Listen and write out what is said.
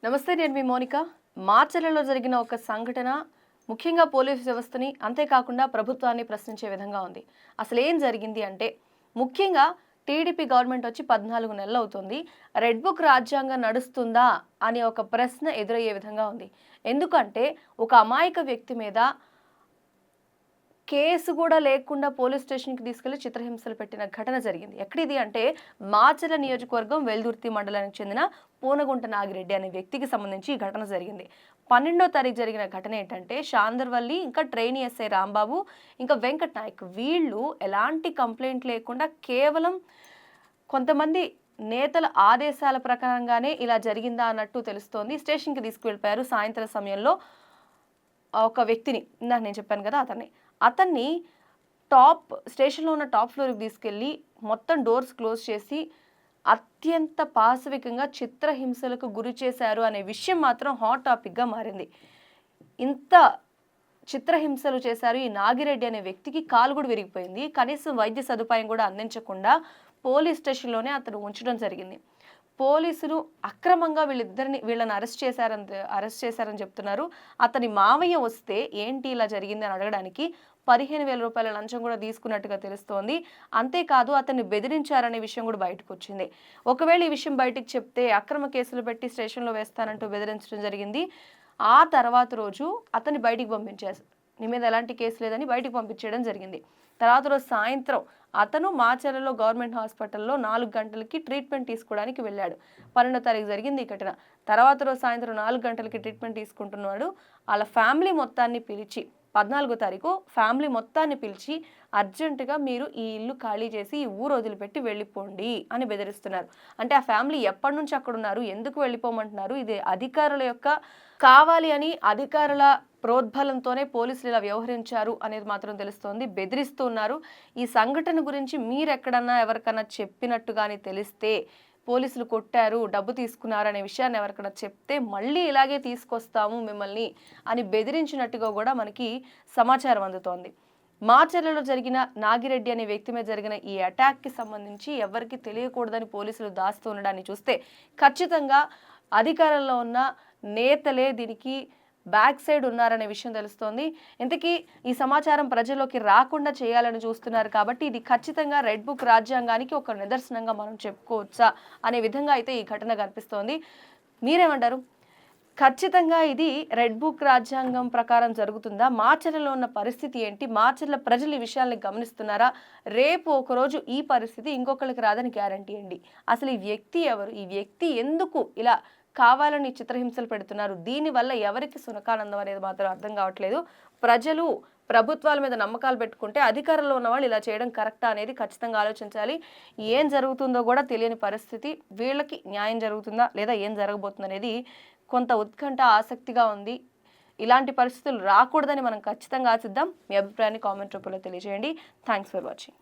నమస్తే, నేను మీ మోనిక. మార్చర్లలో జరిగిన ఒక సంఘటన ముఖ్యంగా పోలీస్ వ్యవస్థని అంతేకాకుండా ప్రభుత్వాన్ని ప్రశ్నించే విధంగా ఉంది. అసలు ఏం జరిగింది అంటే, ముఖ్యంగా టీడీపీ గవర్నమెంట్ వచ్చి 14 నెలలు అవుతుంది. రెడ్ బుక్ రాజ్యాంగం నడుస్తుందా అనే ఒక ప్రశ్న ఎదురయ్యే విధంగా ఉంది. ఎందుకంటే ఒక అమాయక వ్యక్తి మీద కేసు కూడా లేకుండా పోలీస్ స్టేషన్కి తీసుకెళ్లి చిత్రహింసలు పెట్టిన ఘటన జరిగింది. ఎక్కడిది అంటే మాచర్ల నియోజకవర్గం వెల్దుర్తి మండలానికి చెందిన పూనగుంట నాగిరెడ్డి అనే వ్యక్తికి సంబంధించి ఈ ఘటన జరిగింది. 12వ తారీఖు జరిగిన ఘటన ఏంటంటే, శాందర్వల్లి ఇంకా ట్రైనీ ఎస్ఐ రాంబాబు ఇంకా వెంకట్ నాయక్ వీళ్ళు ఎలాంటి కంప్లైంట్ లేకుండా కేవలం కొంతమంది నేతల ఆదేశాల ప్రకారంగానే ఇలా జరిగిందా అన్నట్టు తెలుస్తోంది. స్టేషన్కి తీసుకువెళ్ళిపోయారు. సాయంత్రం సమయంలో ఒక వ్యక్తిని, ఇందాక నేను చెప్పాను కదా, అతన్ని స్టేషన్లో ఉన్న టాప్ ఫ్లోర్కి తీసుకెళ్ళి మొత్తం డోర్స్ క్లోజ్ చేసి అత్యంత పాశవికంగా చిత్రహింసలకు గురి చేశారు అనే విషయం మాత్రం హాట్ టాపిక్గా మారింది. ఇంత చిత్రహింసలు చేశారు ఈ నాగిరెడ్డి అనే వ్యక్తికి. కాలు కూడా విరిగిపోయింది. కనీసం వైద్య సదుపాయం కూడా అందించకుండా పోలీస్ స్టేషన్లోనే అతను ఉంచడం జరిగింది. పోలీసులు అక్రమంగా వీళ్ళని అరెస్ట్ చేశారని చెప్తున్నారు. అతని మావయ్య వస్తే ఏంటి ఇలా జరిగింది అని అడగడానికి 15,000 రూపాయల లంచం కూడా తీసుకున్నట్టుగా తెలుస్తోంది. అంతేకాదు అతన్ని బెదిరించారనే విషయం కూడా బయటకు వచ్చింది. ఒకవేళ ఈ విషయం బయటకు చెప్తే అక్రమ కేసులు పెట్టి స్టేషన్లో వేస్తానంటూ బెదిరించడం జరిగింది. ఆ తర్వాత రోజు అతన్ని బయటికి పంపించారు. నీ మీద ఎలాంటి కేసు లేదని బయటికి పంపించడం జరిగింది. తర్వాత రోజు సాయంత్రం అతను మాచర్లలో గవర్నమెంట్ హాస్పిటల్లో 4 గంటలకి ట్రీట్మెంట్ తీసుకోవడానికి వెళ్ళాడు. 12వ తారీఖు జరిగింది ఈ ఘటన. తర్వాత రోజు సాయంత్రం 4 గంటలకి ట్రీట్మెంట్ తీసుకుంటున్నాడు. వాళ్ళ ఫ్యామిలీ మొత్తాన్ని పిలిచి 14వ తారీఖు ఫ్యామిలీ మొత్తాన్ని పిలిచి అర్జెంటుగా మీరు ఈ ఇల్లు ఖాళీ చేసి ఈ ఊరు వదిలిపెట్టి వెళ్ళిపోండి అని బెదిరిస్తున్నారు. అంటే ఆ ఫ్యామిలీ ఎప్పటి నుంచి అక్కడ ఉన్నారు, ఎందుకు వెళ్ళిపోమంటున్నారు? ఇది అధికారుల యొక్క కావాలి అని అధికారుల ప్రోద్బలంతోనే పోలీసులు ఇలా వ్యవహరించారు అనేది మాత్రం తెలుస్తోంది. బెదిరిస్తున్నారు. ఈ సంఘటన గురించి మీరెక్కడన్నా ఎవరికన్నా చెప్పినట్టుగాని తెలిస్తే, పోలీసులు కొట్టారు, డబ్బు తీసుకున్నారు అనే విషయాన్ని ఎవరికైనా చెప్తే మళ్ళీ ఇలాగే తీసుకొస్తాము మిమ్మల్ని అని బెదిరించినట్టుగా కూడా మనకి సమాచారం అందుతోంది. మాచర్లలో జరిగిన నాగిరెడ్డి అనే వ్యక్తి మీద జరిగిన ఈ అటాక్కి సంబంధించి ఎవరికి తెలియకూడదని పోలీసులు దాస్తూ ఉండడాన్ని చూస్తే ఖచ్చితంగా అధికారంలో ఉన్న నేతలే దీనికి బ్యాక్ సైడ్ ఉన్నారనే విషయం తెలుస్తోంది. ఇంతకీ ఈ సమాచారం ప్రజల్లోకి రాకుండా చేయాలని చూస్తున్నారు కాబట్టి ఇది ఖచ్చితంగా రెడ్ బుక్ రాజ్యాంగానికి ఒక నిదర్శనంగా మనం చెప్పుకోవచ్చా అనే విధంగా అయితే ఈ ఘటన కనిపిస్తోంది. మీరేమంటారు? ఖచ్చితంగా ఇది రెడ్ బుక్ రాజ్యాంగం ప్రకారం జరుగుతుందా? మాచర్లలో ఉన్న పరిస్థితి ఏంటి? మాచర్ల ప్రజలు ఈ విషయాల్ని గమనిస్తున్నారా? రేపు ఒకరోజు ఈ పరిస్థితి ఇంకొకరికి రాదని గ్యారంటీ అండి. అసలు ఈ వ్యక్తి ఎవరు? ఈ వ్యక్తి ఎందుకు ఇలా కావాలని చిత్రహింసలు పెడుతున్నారు? దీనివల్ల ఎవరికి సునకానందం అనేది మాత్రం అర్థం కావట్లేదు. ప్రజలు ప్రభుత్వాల మీద నమ్మకాలు పెట్టుకుంటే అధికారంలో ఉన్న వాళ్ళు ఇలా చేయడం కరెక్టా అనేది ఖచ్చితంగా ఆలోచించాలి. ఏం జరుగుతుందో కూడా తెలియని పరిస్థితి. వీళ్ళకి న్యాయం జరుగుతుందా లేదా ఏం జరగబోతుంది అనేది కొంత ఉత్కంఠ, ఆసక్తిగా ఉంది. ఇలాంటి పరిస్థితులు రాకూడదని మనం ఖచ్చితంగా ఆశిద్దాం. మీ అభిప్రాయాన్ని కామెంట్ రూపంలో తెలియజేయండి. Thanks for watching.